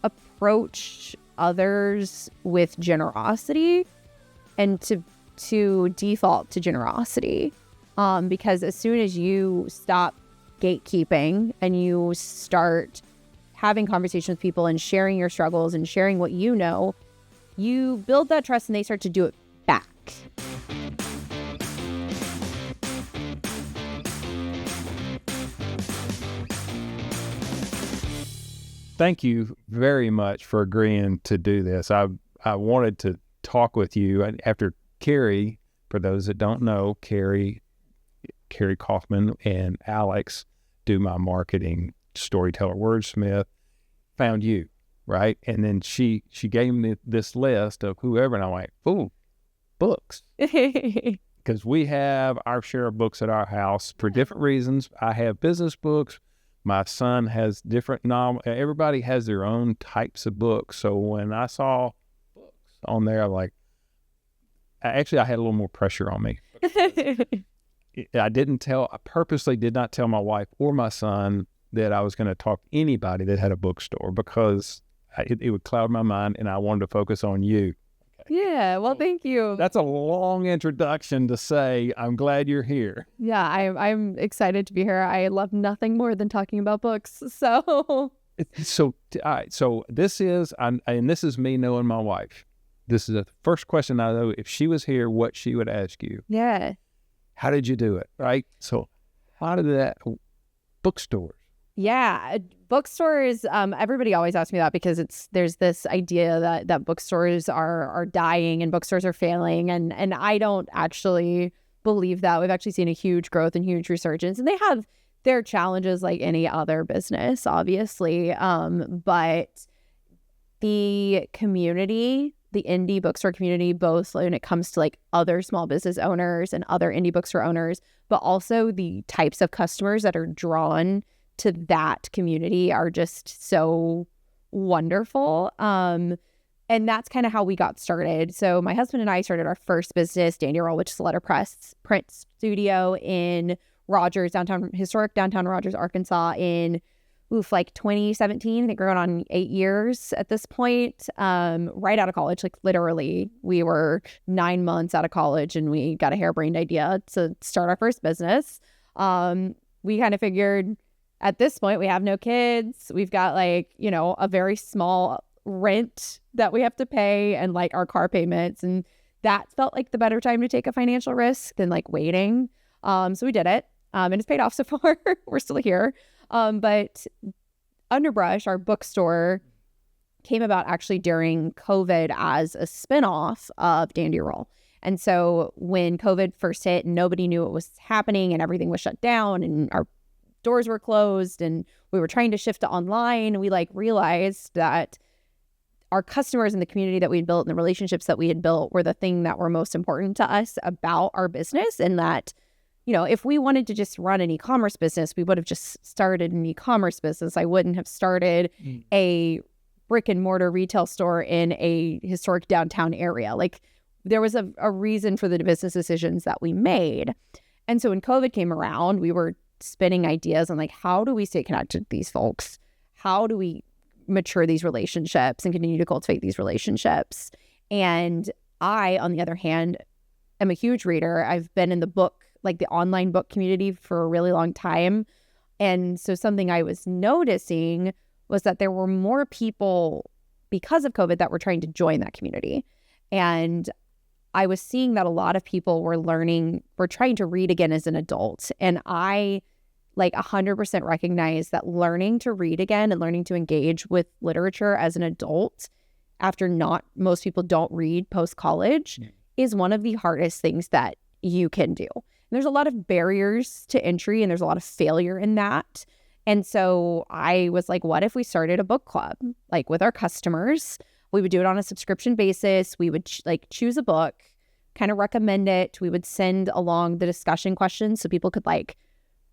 approach others with generosity and to default to generosity. Because as soon as you stop gatekeeping and you start having conversations with people and sharing your struggles and sharing what you know, you build that trust and they start to do it back. Thank you very much for agreeing to do this. I wanted to talk with you after Carrie. For those that don't know, Carrie Kaufman and Alex do my marketing, storyteller, wordsmith, found you, right? And then she gave me this list of whoever, and I'm like, ooh, books. Because we have our share of books at our house for different reasons. I have business books. My son has different everybody has their own types of books. So when I saw books on there, I'm like, I had a little more pressure on me. I purposely did not tell my wife or my son that I was going to talk to anybody that had a bookstore because it would cloud my mind and I wanted to focus on you. Okay. Yeah, well, thank you. That's a long introduction to say, I'm glad you're here. Yeah, I'm excited to be here. I love nothing more than talking about books. So all right, so this is me knowing my wife. This is the first question I know. If she was here, what she would ask you. Yeah. How did you do it? Right. So how did that bookstores? Yeah. Bookstores, everybody always asks me that because there's this idea that bookstores are dying and bookstores are failing. And I don't actually believe that. We've actually seen a huge growth and huge resurgence, and they have their challenges like any other business, obviously. But the community, the indie bookstore community, both when it comes to like other small business owners and other indie bookstore owners, but also the types of customers that are drawn to that community are just so wonderful. And that's kind of how we got started. So my husband and I started our first business, Dandy Roll, which is a letterpress print studio in historic downtown Rogers, Arkansas in 2017. I think we're going on 8 years at this point, right out of college. Like literally, we were 9 months out of college and we got a harebrained idea to start our first business. We kind of figured at this point, we have no kids. We've got a very small rent that we have to pay and like our car payments. And that felt like the better time to take a financial risk than like waiting. So we did it. And it's paid off so far. We're still here. But Underbrush, our bookstore, came about actually during COVID as a spinoff of Dandy Roll. And so when COVID first hit, nobody knew what was happening and everything was shut down and our doors were closed and we were trying to shift to online. We realized that our customers and the community that we'd built and the relationships that we had built were the thing that were most important to us about our business, and that if we wanted to just run an e-commerce business, we would have just started an e-commerce business. I wouldn't have started a brick and mortar retail store in a historic downtown area. There was a reason for the business decisions that we made. And so when COVID came around, we were spinning ideas on how do we stay connected to these folks? How do we mature these relationships and continue to cultivate these relationships? And I, on the other hand, am a huge reader. I've been in the online book community for a really long time. And so something I was noticing was that there were more people because of COVID that were trying to join that community. And I was seeing that a lot of people were trying to read again as an adult. And I 100% recognize that learning to read again and learning to engage with literature as an adult after most people don't read post-college is one of the hardest things that you can do. There's a lot of barriers to entry and there's a lot of failure in that. And so I was like, what if we started a book club, with our customers? We would do it on a subscription basis. We would choose a book, kind of recommend it. We would send along the discussion questions so people could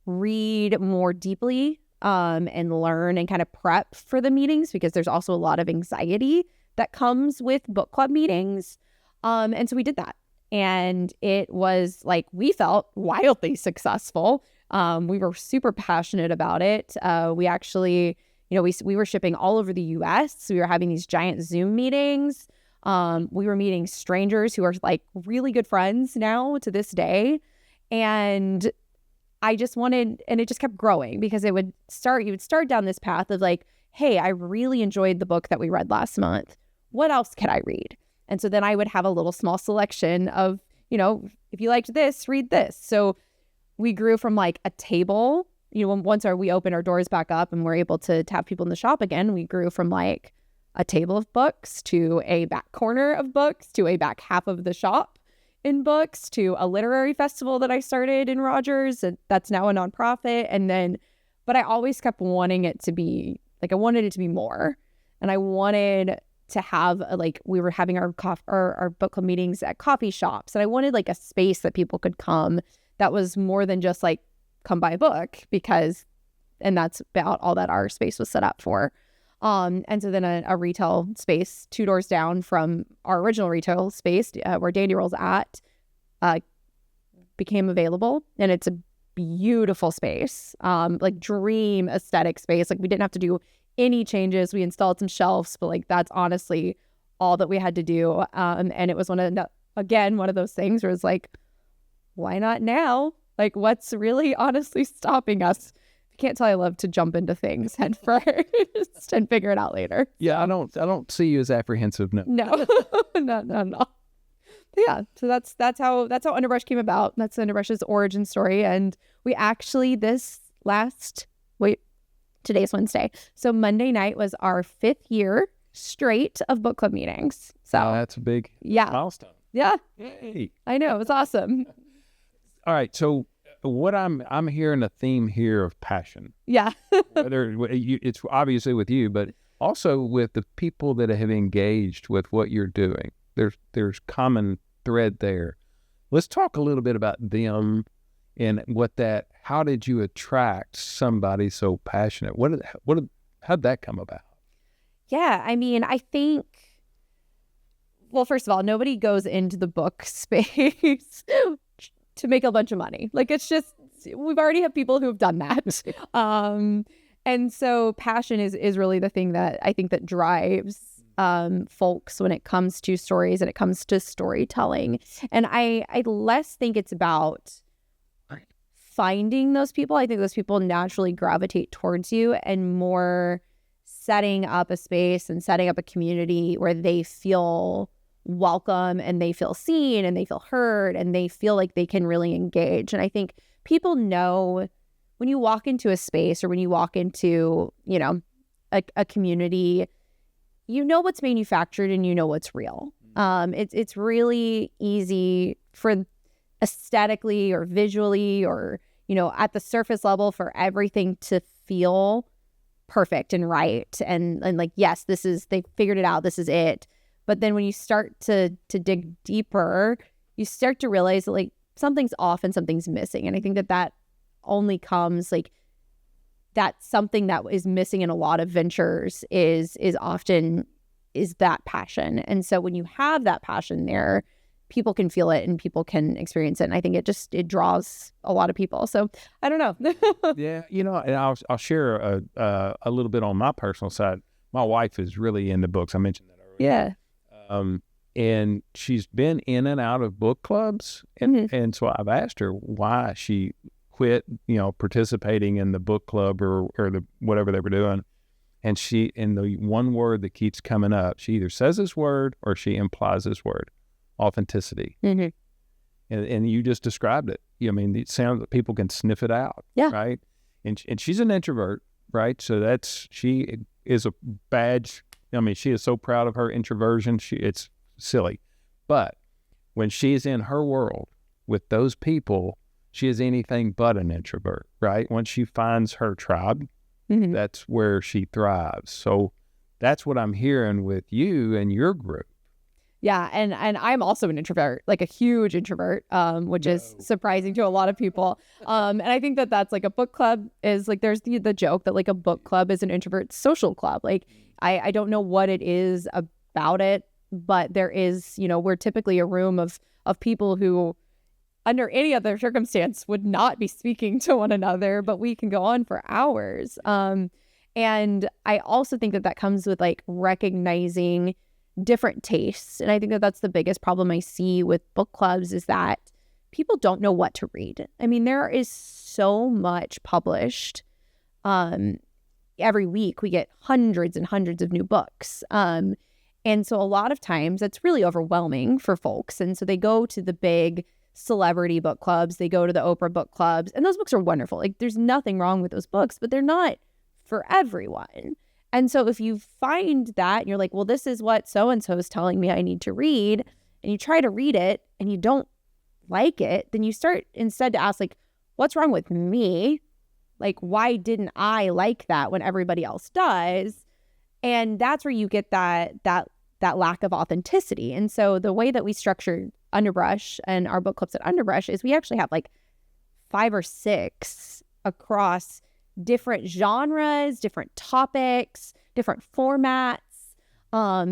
read more deeply and learn and kind of prep for the meetings, because there's also a lot of anxiety that comes with book club meetings. And so we did that. And it was we felt wildly successful. We were super passionate about it. We actually we were shipping all over the US. We were having these giant Zoom meetings. We were meeting strangers who are like really good friends now to this day. And I just wanted, and it just kept growing because you would start down this path of like, hey, I really enjoyed the book that we read last month. What else could I read? And so then I would have a little small selection of, if you liked this, read this. So we grew from like a table, once we opened our doors back up and we're able to have people in the shop again, we grew from like a table of books to a back corner of books to a back half of the shop in books to a literary festival that I started in Rogers, and that's now a nonprofit. But I always kept wanting it to be like, I wanted it to be more. And I wanted to have we were having our book club meetings at coffee shops, and I wanted like a space that people could come that was more than just like come buy a book, and that's about all that our space was set up for. And so then a retail space 2 doors down from our original retail space where Dandy Roll's at became available, and it's a beautiful space, like dream aesthetic space. Like we didn't have to do any changes. We installed some shelves, but like that's honestly all that we had to do. And it was one of those things where it's like, why not now? Like what's really honestly stopping us? Can't tell I love to jump into things head first and figure it out later. Yeah, I don't see you as apprehensive. No. No. Yeah, so that's how Underbrush came about. That's Underbrush's origin story. And we actually today's Wednesday. So Monday night was our 5th year straight of book club meetings. So that's a big milestone. Yeah. Yay. I know, it was awesome. All right, so what I'm hearing a theme here of passion. Yeah. Whether it's obviously with you, but also with the people that have engaged with what you're doing. There's common thread there. Let's talk a little bit about them and how did you attract somebody so passionate? How'd that come about? Yeah, I mean, I think, well, first of all, nobody goes into the book space to make a bunch of money. Like it's just, we've already have people who have done that. And so passion is really the thing that I think that drives folks when it comes to stories and it comes to storytelling. And I less think it's about finding those people. I think those people naturally gravitate towards you, and more setting up a space and setting up a community where they feel welcome and they feel seen and they feel heard and they feel like they can really engage. And I think people know when you walk into a space or when you walk into, a community, what's manufactured and what's real. It's really easy for aesthetically or visually or, at the surface level for everything to feel perfect and right. And like, yes, they figured it out. This is it. But then when you start to dig deeper, you start to realize that like something's off and something's missing. And I think that only comes like that's something that is missing in a lot of ventures is often that passion. And so when you have that passion there, people can feel it and people can experience it. And I think it draws a lot of people. So I don't know. Yeah. And I'll share a little bit on my personal side. My wife is really into books. I mentioned that earlier. Yeah. And she's been in and out of book clubs. And so I've asked her why she quit, participating in the book club or the whatever they were doing. And the one word that keeps coming up, she either says this word or she implies this word, authenticity. And you just described it. It sounds like people can sniff it out. Yeah. Right. And she's an introvert, right? So she is a badge. She is so proud of her introversion. It's silly. But when she's in her world with those people, she is anything but an introvert, right? Once she finds her tribe, that's where she thrives. So that's what I'm hearing with you and your group. Yeah, and I'm also an introvert, like a huge introvert, which is surprising to a lot of people. And I think that's like a book club is like there's the joke that like a book club is an introvert social club. Like I don't know what it is about it, but there is, we're typically a room of people who under any other circumstance would not be speaking to one another, but we can go on for hours. And And I also think that comes with like recognizing different tastes. And I think that that's the biggest problem I see with book clubs is that people don't know what to read. I mean, there is so much published. Every week we get hundreds and hundreds of new books. And so a lot of times that's really overwhelming for folks. And so they go to the big celebrity book clubs, they go to the Oprah book clubs, and those books are wonderful. Like there's nothing wrong with those books, but they're not for everyone. And so if you find that and you're like, well, this is what so-and-so is telling me I need to read, and you try to read it and you don't like it, then you start instead to ask like, what's wrong with me? Like, why didn't I like that when everybody else does? And that's where you get that lack of authenticity. And so the way that we structure Underbrush and our book clubs at Underbrush is we actually have like 5 or 6 across different genres, different topics, different formats,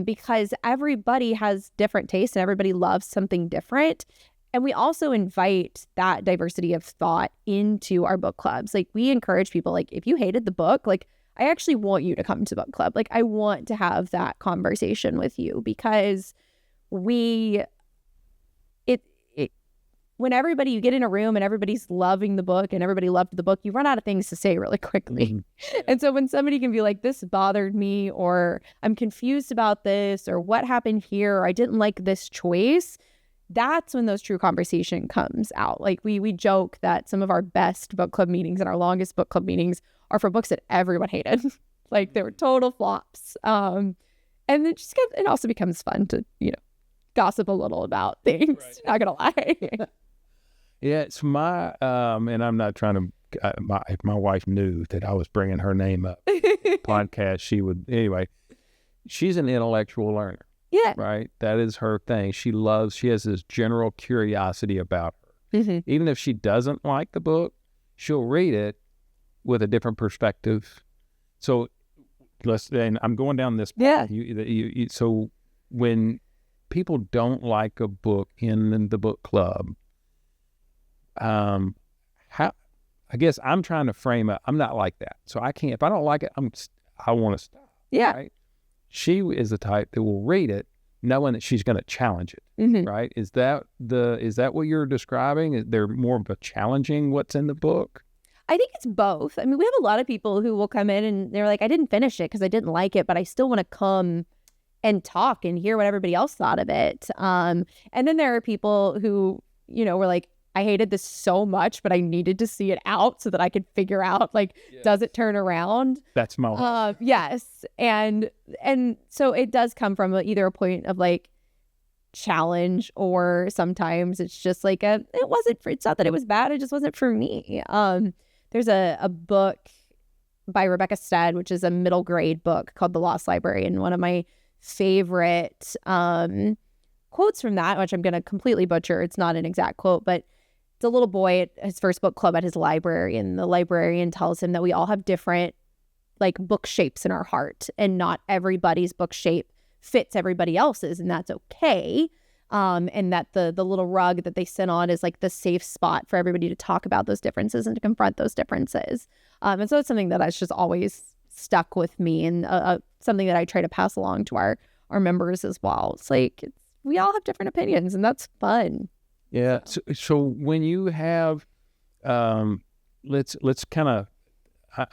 because everybody has different tastes and everybody loves something different. And we also invite that diversity of thought into our book clubs. Like we encourage people, like if you hated the book, like I actually want you to come to book club. Like I want to have that conversation with you because when you get in a room and everybody's loving the book and everybody loved the book, you run out of things to say really quickly. Mm-hmm. And so when somebody can be like, this bothered me, or I'm confused about this, or what happened here, or I didn't like this choice, that's when those true conversation comes out. Like we joke that some of our best book club meetings and our longest book club meetings are for books that everyone hated. Like they were total flops. And it also becomes fun to, gossip a little about things. Right. Not gonna lie. Yeah, it's my and I'm not trying to. If my wife knew that I was bringing her name up podcast, she would anyway. She's an intellectual learner. Yeah. Right. That is her thing. She has this general curiosity about her. Mm-hmm. Even if she doesn't like the book, she'll read it with a different perspective. So and I'm going down this path. Yeah. So when people don't like a book in the book club, I guess I'm trying to frame it. I'm not like that. So I can't, if I don't like it, I want to stop. Yeah. Right? She is the type that will read it knowing that she's going to challenge it. Mm-hmm. Right? Is that what you're describing? Is there more of a challenging what's in the book? I think it's both. I mean, we have a lot of people who will come in and they're like, I didn't finish it because I didn't like it, but I still want to come and talk and hear what everybody else thought of it. And then there are people who, were like, I hated this so much, but I needed to see it out so that I could figure out, does it turn around? That's my one. Yes. And so it does come from either a point of challenge, or sometimes it's just it's not that it was bad. It just wasn't for me. There's a book by Rebecca Stead, which is a middle grade book called The Lost Library. And one of my favorite quotes from that, which I'm going to completely butcher, it's not an exact quote, but it's a little boy at his first book club at his library, and the librarian tells him that we all have different book shapes in our heart, and not everybody's book shape fits everybody else's, and that's okay. And that the little rug that they sit on is the safe spot for everybody to talk about those differences and to confront those differences. And so it's something that has just always stuck with me, and something that I try to pass along to our members as well. It's we all have different opinions, and that's fun. Yeah. So when you have, let's kind of,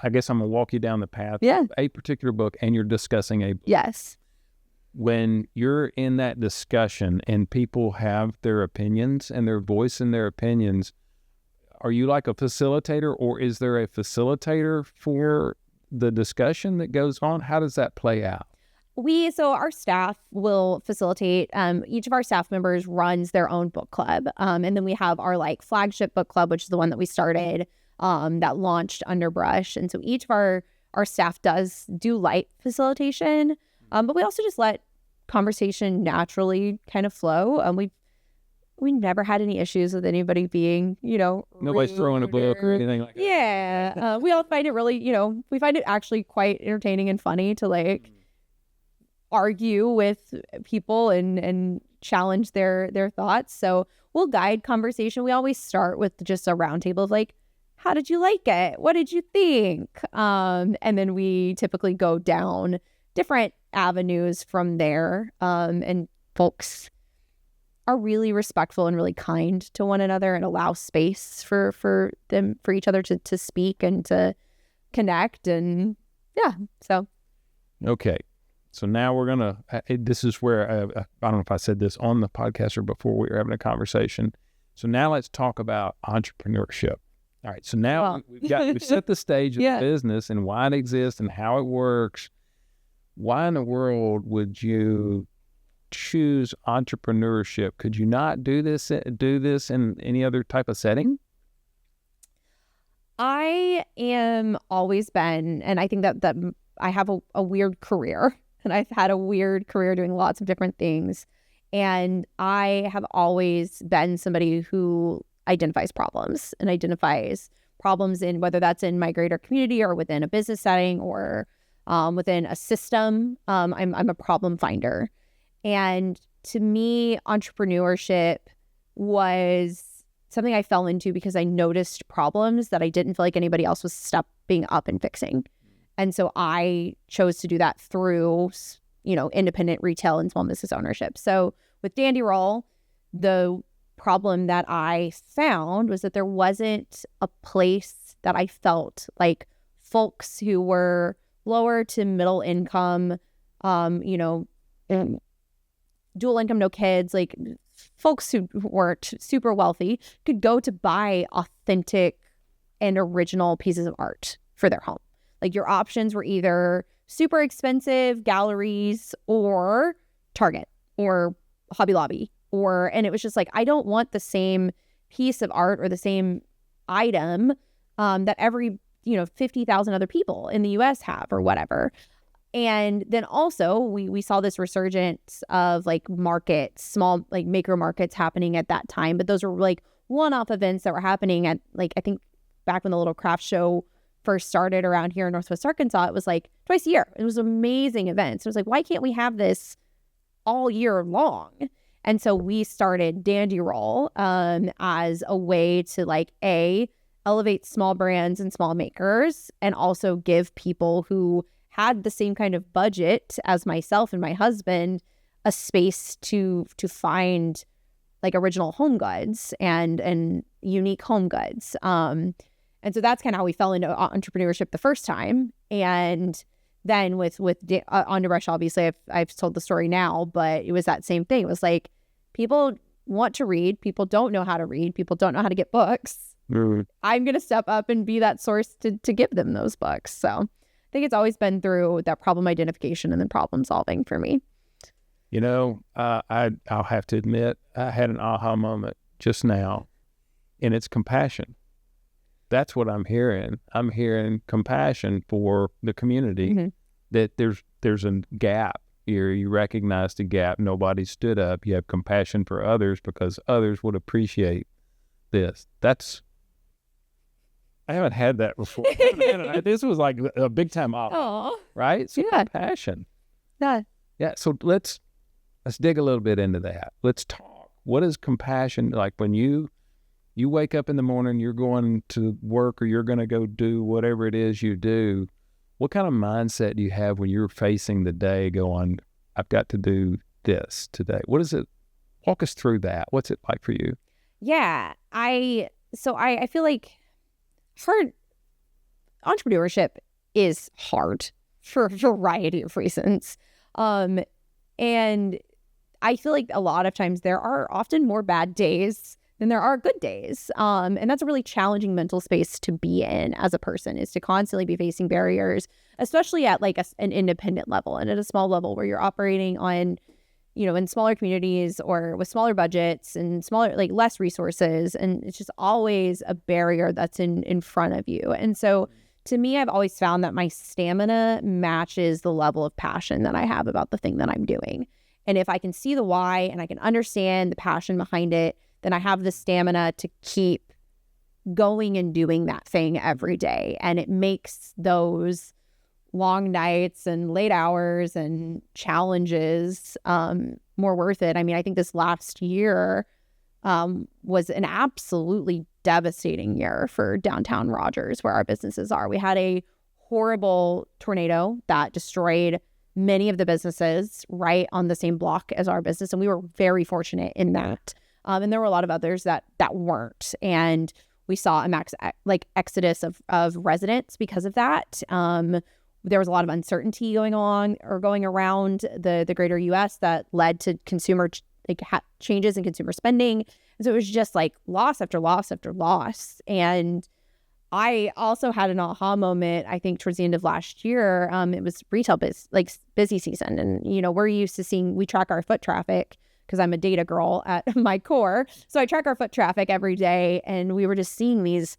I guess I'm gonna walk you down the path. Yeah. Of a particular book, and you're discussing a book. Yes. When you're in that discussion and people have their opinions and their voice in their opinions, are you like a facilitator, or is there a facilitator for the discussion that goes on? How does that play out? So our staff will facilitate. Each of our staff members runs their own book club. And then we have our flagship book club, which is the one that we started, that launched Underbrush. And so each of our staff do light facilitation. But we also just let conversation naturally kind of flow. We never had any issues with anybody being, nobody's throwing a book or anything like that. Yeah. We all find it really, we find it actually quite entertaining and funny to argue with people and challenge their thoughts. So we'll guide conversation. We always start with just a roundtable of how did you like it? What did you think? And then we typically go down different avenues from there. And folks are really respectful and really kind to one another and allow space for each other to speak and to connect. And yeah, so. Okay. So now we're going to, this is where, I don't know if I said this on the podcast or before we were having a conversation. So now let's talk about entrepreneurship. All right. So now we've set the stage of the business and why it exists and how it works. Why in the world would you choose entrepreneurship? Could you not do this in any other type of setting? I am always been, and I think that I have a weird career, and I've had a weird career doing lots of different things. And I have always been somebody who identifies problems in whether that's in my greater community or within a business setting or within a system. I'm a problem finder. And to me, entrepreneurship was something I fell into because I noticed problems that I didn't feel like anybody else was stepping up and fixing. And so I chose to do that through, independent retail and small business ownership. So with Dandy Roll, the problem that I found was that there wasn't a place that I felt like folks who were lower to middle income, dual income, no kids, like folks who weren't super wealthy could go to buy authentic and original pieces of art for their home. Like your options were either super expensive galleries or Target or Hobby Lobby and it was just like, I don't want the same piece of art or the same item that every, 50,000 other people in the US have or whatever. And then also we saw this resurgence of like markets, small like maker markets happening at that time. But those were like one-off events that were happening at like, I think back when the little craft show first started around here in Northwest Arkansas, it was like twice a year. It was amazing events. It was like, why can't we have this all year long? And so we started Dandy Roll as a way to like, elevate small brands and small makers and also give people who had the same kind of budget as myself and my husband a space to find like original home goods and unique home goods. And so that's kind of how we fell into entrepreneurship the first time. And then with Underbrush, obviously I've told the story now, but it was that same thing. It was like people want to read. People don't know how to read. People don't know how to get books. Mm. I'm going to step up and be that source to give them those books. So I think it's always been through that problem identification and then problem solving for me. I'll have to admit, I had an aha moment just now, and it's compassion. That's what I'm hearing. I'm hearing compassion for the community, mm-hmm. that there's a gap here. You recognize the gap. Nobody stood up. You have compassion for others because others would appreciate this. I haven't had that before. This was like a big time aha, right? So compassion. Yeah. Yeah. So let's dig a little bit into that. Let's talk. What is compassion like when you wake up in the morning, you're going to work or you're going to go do whatever it is you do? What kind of mindset do you have when you're facing the day going, I've got to do this today? What is it? Walk us through that. What's it like for you? Yeah. I feel like entrepreneurship is hard for a variety of reasons. And I feel like a lot of times there are often more bad days than there are good days. And that's a really challenging mental space to be in as a person, is to constantly be facing barriers, especially at like an independent level and at a small level where you're operating on, in smaller communities or with smaller budgets and smaller, like less resources. And it's just always a barrier that's in front of you. And so to me, I've always found that my stamina matches the level of passion that I have about the thing that I'm doing. And if I can see the why and I can understand the passion behind it, then I have the stamina to keep going and doing that thing every day. And it makes those long nights and late hours and challenges more worth it. I mean, I think this last year was an absolutely devastating year for downtown Rogers, where our businesses are. We had a horrible tornado that destroyed many of the businesses right on the same block as our business. And we were very fortunate in that. And there were a lot of others that weren't. And we saw a max exodus of residents because of that. There was a lot of uncertainty going around the greater U.S. that led to consumer changes in consumer spending. And so it was just like loss after loss after loss. And I also had an aha moment, I think, towards the end of last year. It was retail busy season. And, you know, we're used to we track our foot traffic because I'm a data girl at my core. So I track our foot traffic every day. And we were just seeing these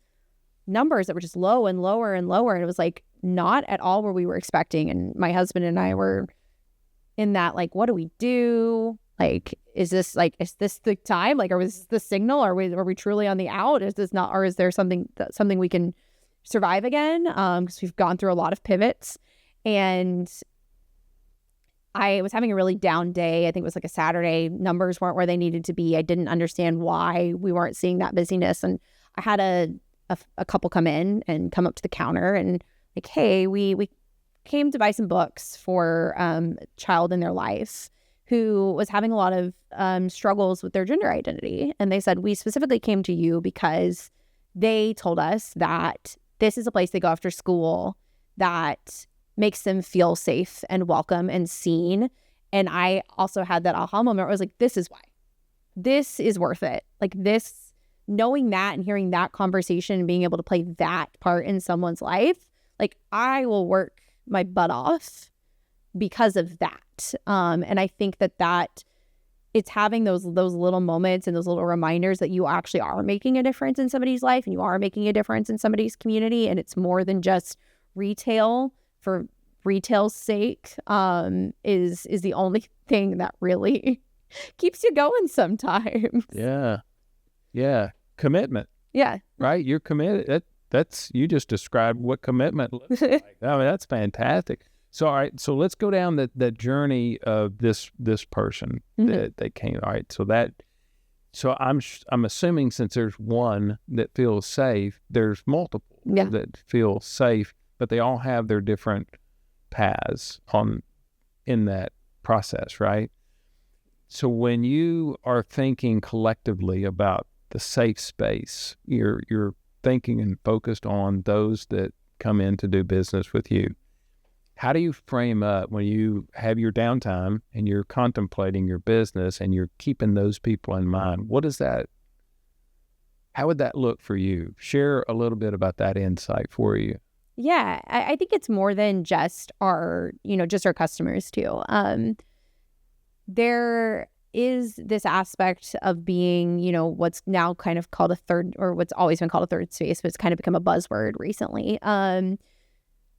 numbers that were just low and lower and lower. And it was like not at all where we were expecting. And my husband and I were in that, like, what do we do? Like, is this the time? Like, is this the signal? Are we truly on the out? Is this not, or is there something we can survive again? Because we've gone through a lot of pivots. And I was having a really down day. I think it was like a Saturday. Numbers weren't where they needed to be. I didn't understand why we weren't seeing that busyness. And I had a couple come up to the counter and like, hey, we came to buy some books for a child in their life who was having a lot of struggles with their gender identity. And they said, we specifically came to you because they told us that this is a place they go after school that makes them feel safe and welcome and seen. And I also had that aha moment where I was like, this is why. This is worth it. Like this, knowing that and hearing that conversation and being able to play that part in someone's life, like I will work my butt off because of that. And I think that it's having those little moments and those little reminders that you actually are making a difference in somebody's life and you are making a difference in somebody's community. And it's more than just retail for retail's sake, is the only thing that really keeps you going sometimes. Yeah. Commitment. Yeah. Right? You're committed. That's you just described what commitment looks like. I mean, that's fantastic. So, all right. So let's go down the journey of this person that came. All right. So I'm assuming since there's one that feels safe, there's multiple that feel safe, but they all have their different paths in that process, right? So when you are thinking collectively about the safe space, you're thinking and focused on those that come in to do business with you. How do you frame up when you have your downtime and you're contemplating your business and you're keeping those people in mind? How would that look for you? Share a little bit about that insight for you. Yeah, I think it's more than just our customers too. There is this aspect of being, what's now kind of called a third, or what's always been called a third space, but it's kind of become a buzzword recently.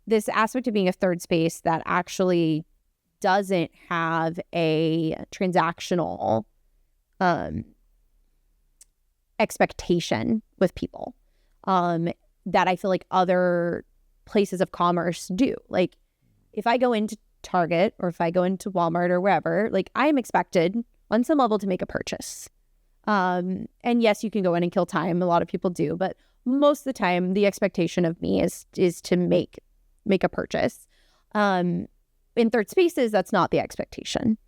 This aspect of being a third space that actually doesn't have a transactional expectation with people that I feel like other places of commerce do. Like if I go into Target or if I go into Walmart or wherever, like I am expected on some level to make a purchase. And yes, you can go in and kill time. A lot of people do, but most of the time the expectation of me is to make a purchase. In third spaces, that's not the expectation.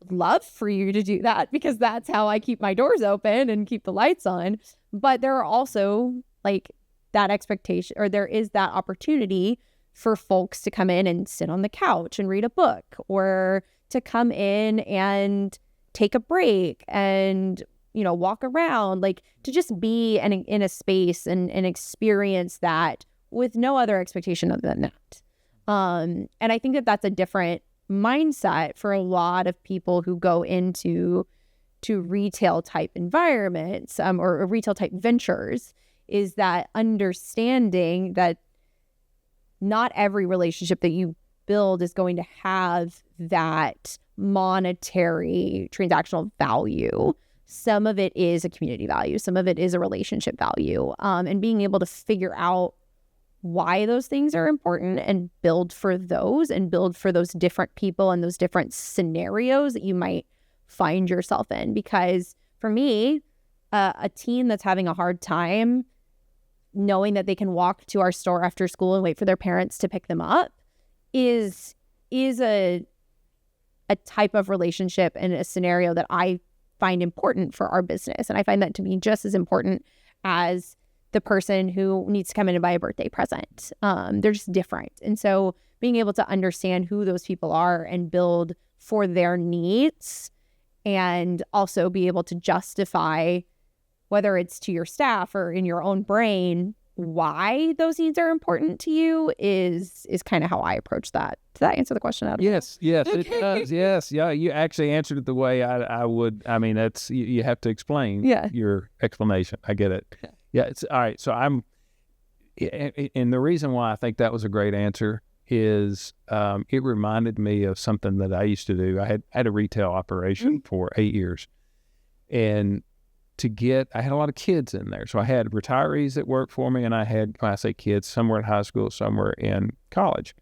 Love for you to do that because that's how I keep my doors open and keep the lights on. But there are also like that expectation, or there is that opportunity for folks to come in and sit on the couch and read a book, or to come in and take a break and, walk around, like to just be in a space and experience that with no other expectation other than that. And I think that that's a different mindset for a lot of people who go into retail type environments or retail type ventures, is that understanding that not every relationship that you build is going to have that monetary transactional value. Some of it is a community value. Some of it is a relationship value. And being able to figure out why those things are important and build for those different people and those different scenarios that you might find yourself in. Because for me, a teen that's having a hard time knowing that they can walk to our store after school and wait for their parents to pick them up is a type of relationship and a scenario that I find important for our business. And I find that to be just as important as the person who needs to come in and buy a birthday present. They're just different. And so being able to understand who those people are and build for their needs, and also be able to justify, whether it's to your staff or in your own brain, why those needs are important to you is kind of how I approach that. Does that answer the question, Adam? Yes, it does. Yes, yeah. You actually answered it the way I would. I mean, that's you have to explain your explanation. I get it. Yeah, it's all right. So and the reason why I think that was a great answer is it reminded me of something that I used to do. I had a retail operation for 8 years, and I had a lot of kids in there. So I had retirees that worked for me, and I had, when I say kids, some were in high school, some were in college.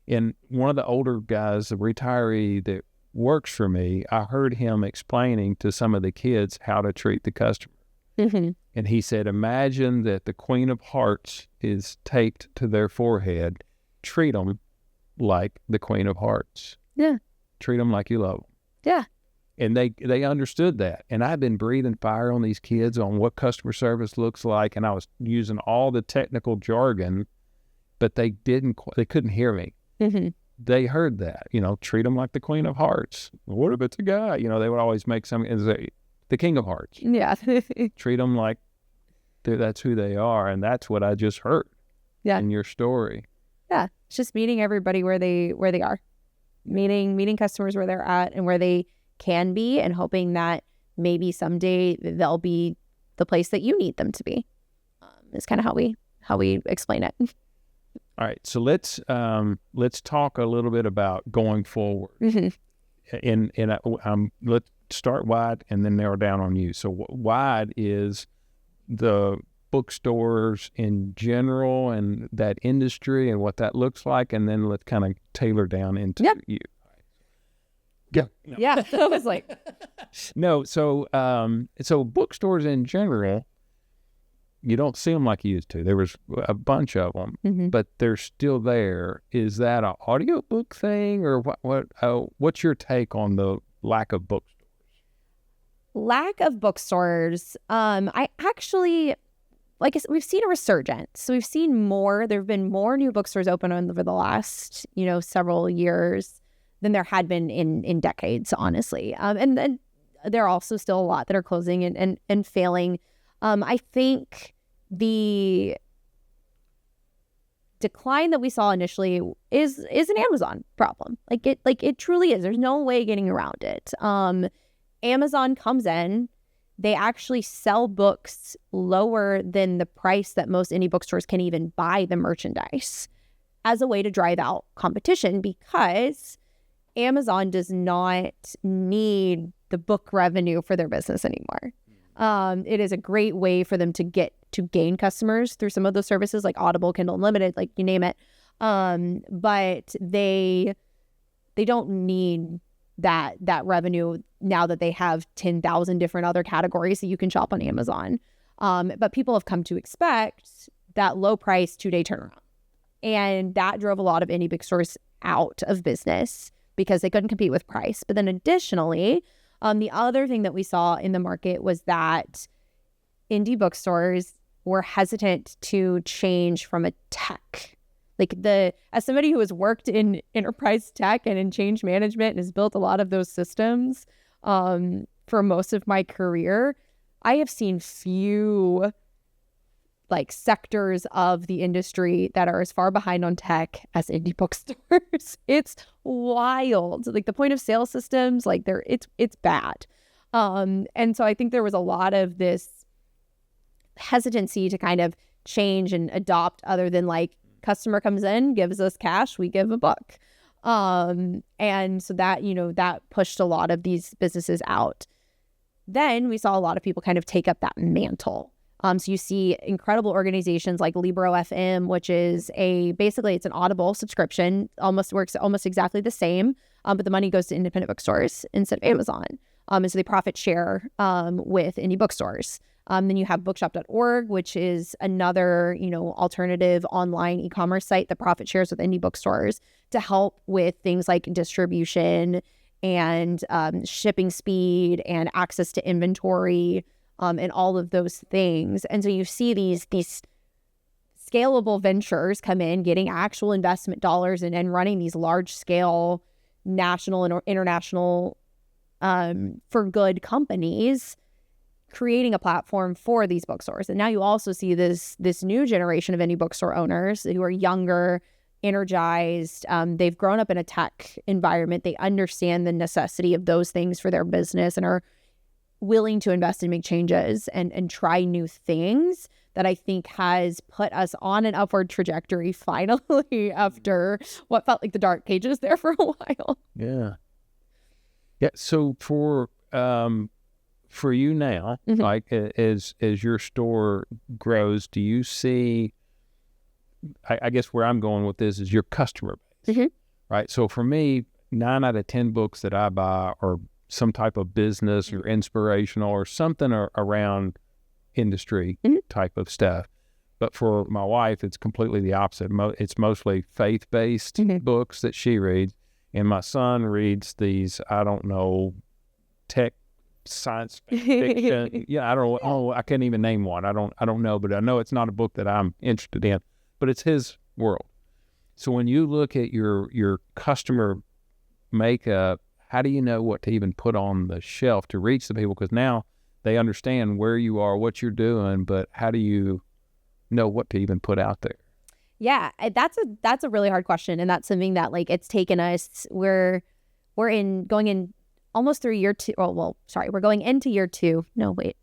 And one of the older guys, the retiree that works for me, I heard him explaining to some of the kids how to treat the customer. Mm-hmm. And he said, imagine that the Queen of Hearts is taped to their forehead. Treat them like the Queen of Hearts. Yeah. Treat them like you love them. Yeah. And they understood that. And I've been breathing fire on these kids on what customer service looks like. And I was using all the technical jargon, but they couldn't hear me. Mm-hmm. They heard that, treat them like the Queen of Hearts. What if it's a guy? They would always make the King of Hearts. Yeah. Treat them like that's who they are. And that's what I just heard in your story. Yeah. It's just meeting everybody where they are, meeting customers where they're at and where they can be, and hoping that maybe someday they'll be the place that you need them to be. Is kind of how we explain it. All right, so let's talk a little bit about going forward. Mm-hmm. Let's start wide and then narrow down on you. So wide is the bookstores in general and that industry and what that looks like, and then let's kind of tailor down into you. Yeah. No. Yeah. I was like, no. So bookstores in general, you don't see them like you used to. There was a bunch of them, mm-hmm. but they're still there. Is that an audiobook thing, or what's your take on the lack of bookstores? Lack of bookstores. I actually, like I said, we've seen a resurgence. So we've seen there have been more new bookstores open over the last, several years than there had been in decades, honestly. And then there are also still a lot that are closing and failing. I think the decline that we saw initially is an Amazon problem. Like it truly is. There's no way getting around it. Amazon comes in, they actually sell books lower than the price that most indie bookstores can even buy the merchandise, as a way to drive out competition, because Amazon does not need the book revenue for their business anymore. It is a great way for them to gain customers through some of those services like Audible, Kindle Unlimited, like you name it. But they don't need that revenue now that they have 10,000 different other categories that you can shop on Amazon. But people have come to expect that low price 2-day turnaround. And that drove a lot of indie bookstores out of business because they couldn't compete with price. But then additionally, the other thing that we saw in the market was that indie bookstores were hesitant to change from a tech. As somebody who has worked in enterprise tech and in change management and has built a lot of those systems for most of my career, I have seen few sectors of the industry that are as far behind on tech as indie bookstores. It's wild. The point of sale systems, it's bad. And so I think there was a lot of this hesitancy to kind of change and adopt, other than customer comes in, gives us cash, we give a book. And so that, that pushed a lot of these businesses out. Then we saw a lot of people kind of take up that mantle. So you see incredible organizations like Libro FM, which is basically it's an Audible subscription, works almost exactly the same, but the money goes to independent bookstores instead of Amazon. And so they profit share with indie bookstores. Then you have bookshop.org, which is another, alternative online e-commerce site that profit shares with indie bookstores to help with things like distribution and shipping speed and access to inventory and all of those things. And so you see these scalable ventures come in, getting actual investment dollars and running these large scale national and international for good companies, creating a platform for these bookstores. And now you also see this new generation of indie bookstore owners who are younger, energized. They've grown up in a tech environment. They understand the necessity of those things for their business and are willing to invest and make changes and try new things that I think has put us on an upward trajectory finally after what felt like the dark pages there for a while. Yeah. Yeah. So for you now, like as your store grows, do you see, I guess where I'm going with this is your customer base, right? So for me, 9 out of 10 books that I buy are some type of business or inspirational or something around industry type of stuff. But for my wife, it's completely the opposite. It's mostly faith-based books that she reads. And my son reads these, I don't know, tech science fiction. Yeah, I don't. Oh, I can't even name one. I don't know, but I know it's not a book that I'm interested in. But it's his world. So when you look at your customer makeup, how do you know what to even put on the shelf to reach the people? Because now they understand where you are, what you're doing, but how do you know what to even put out there? Yeah, that's a really hard question, and that's something that it's taken us. We're going in almost through year 2. We're going into year 2. No, wait.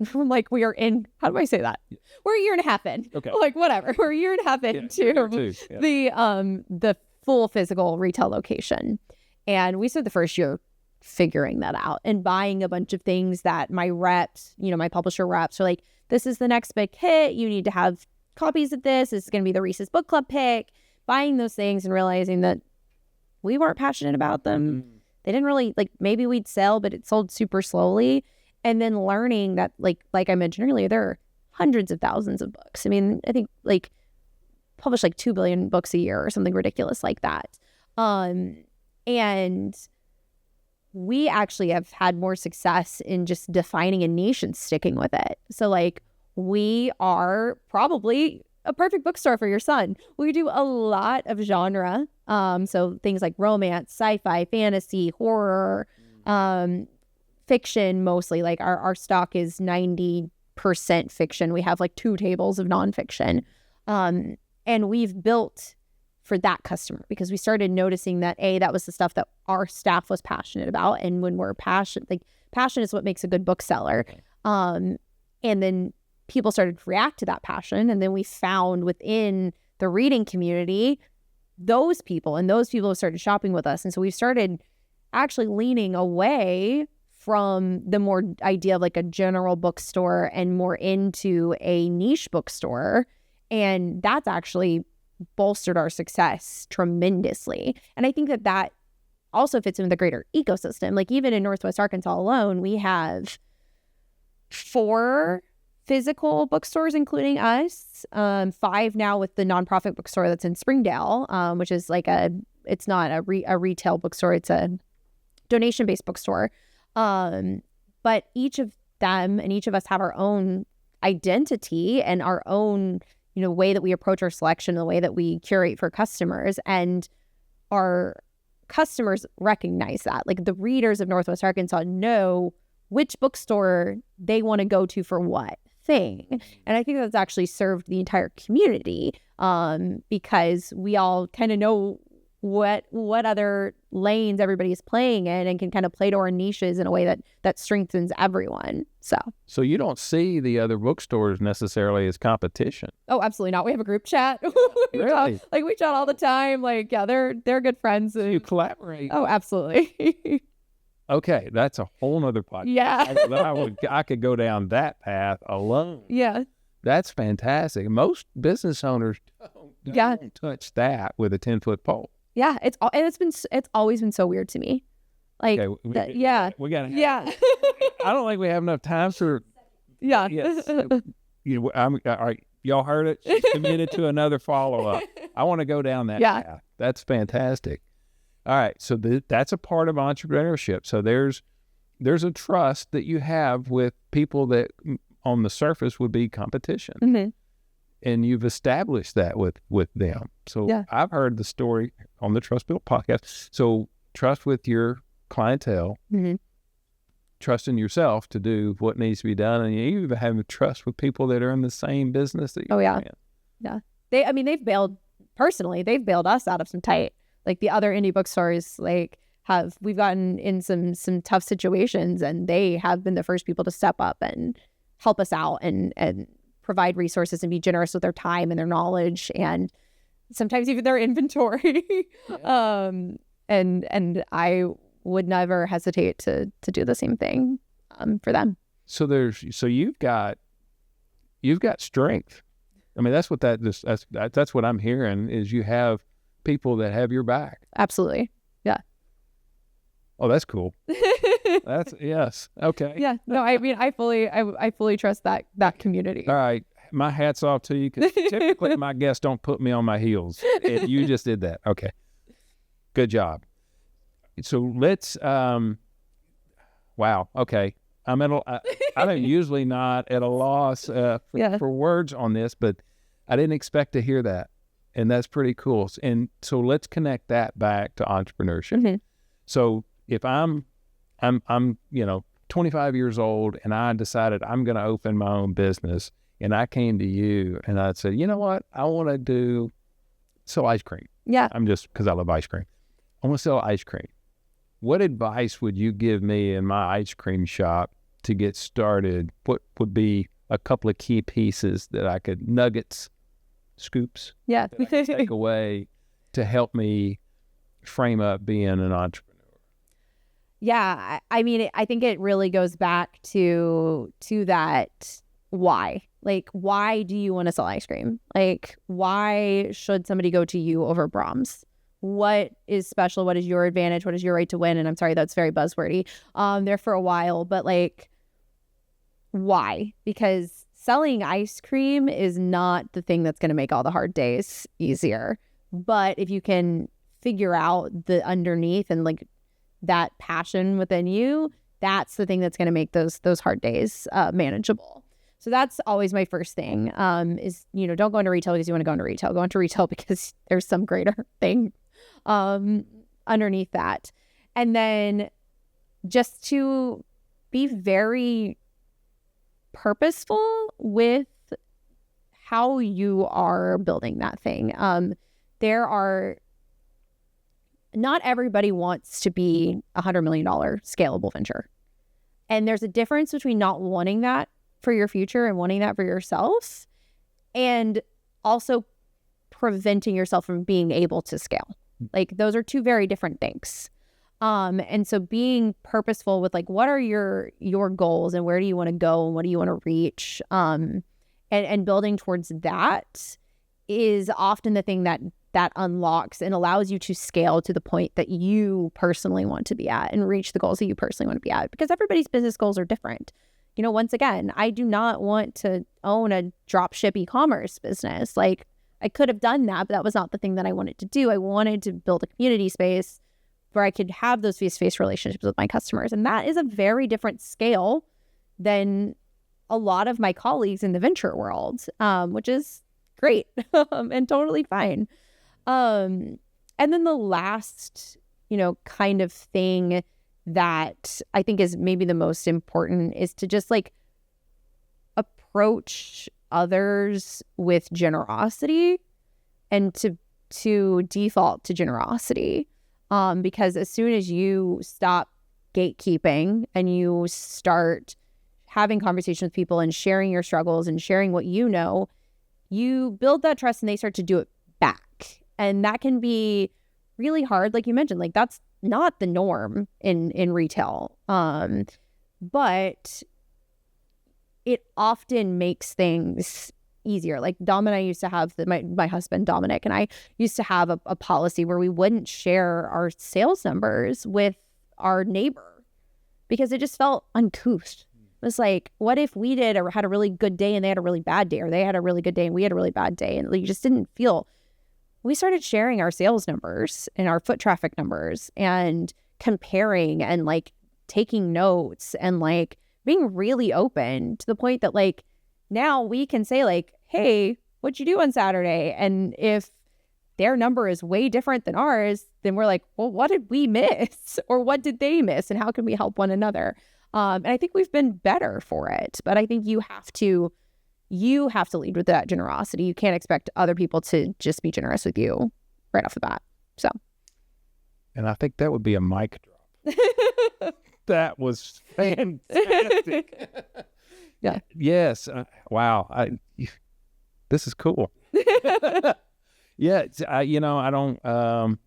We are in, how do I say that? We're a year and a half in. Okay. Whatever. We're a year and a half into the full physical retail location. And we spent the first year figuring that out and buying a bunch of things that my reps, my publisher reps are like, this is the next big hit. You need to have copies of this. This is going to be the Reese's Book Club pick. Buying those things and realizing that we weren't passionate about them. They didn't really, maybe we'd sell, but it sold super slowly. And then learning that, like I mentioned earlier, there are hundreds of thousands of books. I mean, I think publish 2 billion books a year or something ridiculous like that. And we actually have had more success in just defining a niche and sticking with it. So we are probably a perfect bookstore for your son. We do a lot of genre. So things like romance, sci-fi, fantasy, horror, fiction mostly. Our stock is 90% fiction. We have 2 tables of nonfiction. And we've built for that customer because we started noticing that that was the stuff that our staff was passionate about. And when we're passionate, passion is what makes a good bookseller. And then people started to react to that passion. And then we found within the reading community, those people started shopping with us. And so we started actually leaning away from the more idea of a general bookstore and more into a niche bookstore. And that's actually bolstered our success tremendously. And I think that also fits in the greater ecosystem. Even in Northwest Arkansas alone, we have 4 physical bookstores, including us, 5 now with the nonprofit bookstore that's in Springdale, which is it's not a retail bookstore, it's a donation-based bookstore. But each of them and each of us have our own identity and our own way that we approach our selection, the way that we curate for customers, and our customers recognize that. The readers of Northwest Arkansas know which bookstore they want to go to for what thing. And I think that's actually served the entire community because we all kind of know what other lanes everybody is playing in and can kind of play to our niches in a way that strengthens everyone. So you don't see the other bookstores necessarily as competition. Oh, absolutely not. We have a group chat. Really? We chat all the time. They're good friends. You collaborate. Oh, absolutely. Okay, that's a whole nother podcast. Yeah. I could go down that path alone. Yeah. That's fantastic. Most business owners don't touch that with a 10-foot pole. Yeah, it's always been so weird to me. Like, Okay, yeah. we got to have, Yeah. I don't think we have enough time for, Yeah. yes. All right, y'all heard it. She's committed to another follow-up. I want to go down that path. That's fantastic. All right, so that's a part of entrepreneurship. So there's a trust that you have with people that on the surface would be competition. Mm-hmm. And you've established that with them. So I've heard the story on the TrustBuilt podcast. So trust with your clientele, trust in yourself to do what needs to be done. And you even have trust with people that are in the same business that you're in. Yeah. They've bailed us out of some tight, like the other indie bookstores, like we've gotten in some tough situations, and they have been the first people to step up and help us out and provide resources and be generous with their time and their knowledge and sometimes even their inventory. And I would never hesitate to do the same thing for them. So you've got strength. I mean, that's what that's what I'm hearing is you have people that have your back. Absolutely. Yeah. Oh, that's cool. That's yes. Okay. Yeah. No, I mean, I fully trust that community. All right. My hat's off to you because typically my guests don't put me on my heels. And you just did that. Okay. Good job. So let's, wow. Okay. I'm usually not at a loss for words on this, but I didn't expect to hear that. And that's pretty cool. And so let's connect that back to entrepreneurship. Mm-hmm. So if I'm 25 years old and I decided I'm going to open my own business and I came to you and I said, you know what, I want to sell ice cream. Yeah. Because I love ice cream. I want to sell ice cream. What advice would you give me in my ice cream shop to get started? What would be a couple of key pieces that I could, nuggets, scoops, that I could take away to help me frame up being an entrepreneur? Yeah, I mean, I think it really goes back to that why. Like, why do you want to sell ice cream? Like, why should somebody go to you over Brahms? What is special? What is your advantage? What is your right to win? And I'm sorry, that's very buzzwordy there for a while, but like, why? Because selling ice cream is not the thing that's going to make all the hard days easier. But if you can figure out the underneath and like that passion within you, that's the thing that's going to make those hard days manageable. So that's always my first thing is, don't go into retail because you want to go into retail. Go into retail because there's some greater thing underneath that. And then just to be very purposeful with how you are building that thing. Not everybody wants to be a $100 million scalable venture. And there's a difference between not wanting that for your future and wanting that for yourself, and also preventing yourself from being able to scale. Like, those are two very different things. And so being purposeful with like, what are your goals and where do you want to go and what do you want to reach? And building towards that is often the thing that unlocks and allows you to scale to the point that you personally want to be at and reach the goals that you personally want to be at, because everybody's business goals are different. Once again, I do not want to own a dropship e-commerce business. Like, I could have done that, but that was not the thing that I wanted to do. I wanted to build a community space where I could have those face-to-face relationships with my customers. And that is a very different scale than a lot of my colleagues in the venture world, which is great and totally fine. And then the last, kind of thing that I think is maybe the most important is to just like approach others with generosity and to default to generosity. Because as soon as you stop gatekeeping and you start having conversations with people and sharing your struggles and sharing what you know, you build that trust and they start to do it back. And that can be really hard. Like you mentioned, like that's not the norm in retail. But it often makes things easier. Like Dom and I used to have, my husband Dominic and I used to have a policy where we wouldn't share our sales numbers with our neighbor because it just felt uncouth. It was like, what if we did or had a really good day and they had a really bad day, or they had a really good day and we had a really bad day, and you just didn't feel. We started sharing our sales numbers and our foot traffic numbers and comparing and like taking notes and like being really open to the point that like now we can say like, hey, what'd you do on Saturday? And if their number is way different than ours, then we're like, well, what did we miss? Or what did they miss? And how can we help one another? And I think we've been better for it. But I think you have to lead with that generosity. You can't expect other people to just be generous with you right off the bat. So. And I think that would be a mic drop. That was fantastic. Yeah. Yes. Wow. This is cool. Yeah. I don't,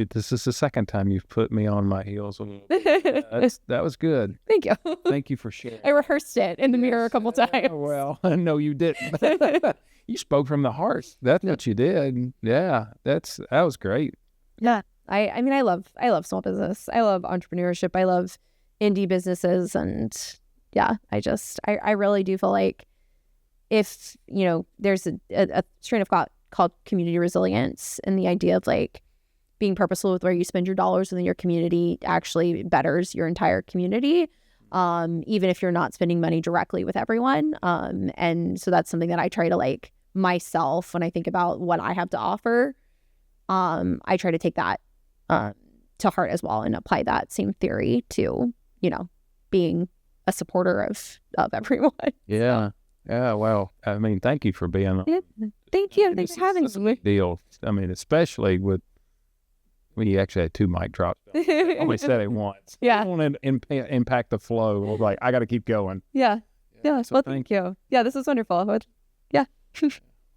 this is the second time you've put me on my heels a little bit. That was good. Thank you. Thank you for sharing. I rehearsed it in the mirror a couple times. Well, no, you didn't. You spoke from the heart. That's what you did. Yeah. That was great. Yeah. I mean, I love small business. I love entrepreneurship. I love indie businesses. And yeah, I really do feel like if, there's a train of thought called community resilience, and the idea of like being purposeful with where you spend your dollars within your community actually betters your entire community, even if you're not spending money directly with everyone. And so that's something that I try to like myself when I think about what I have to offer. I try to take that to heart as well and apply that same theory to, being a supporter of everyone. Yeah. Yeah, well, I mean, thank you for being on. Yeah, thank you. Thanks for having me. Deal. I mean, especially when you actually had two mic drops. I only said it once. Yeah. I want to impact the flow. Like, I got to keep going. Yeah. So Well, thank you. Yeah, this is wonderful. Yeah.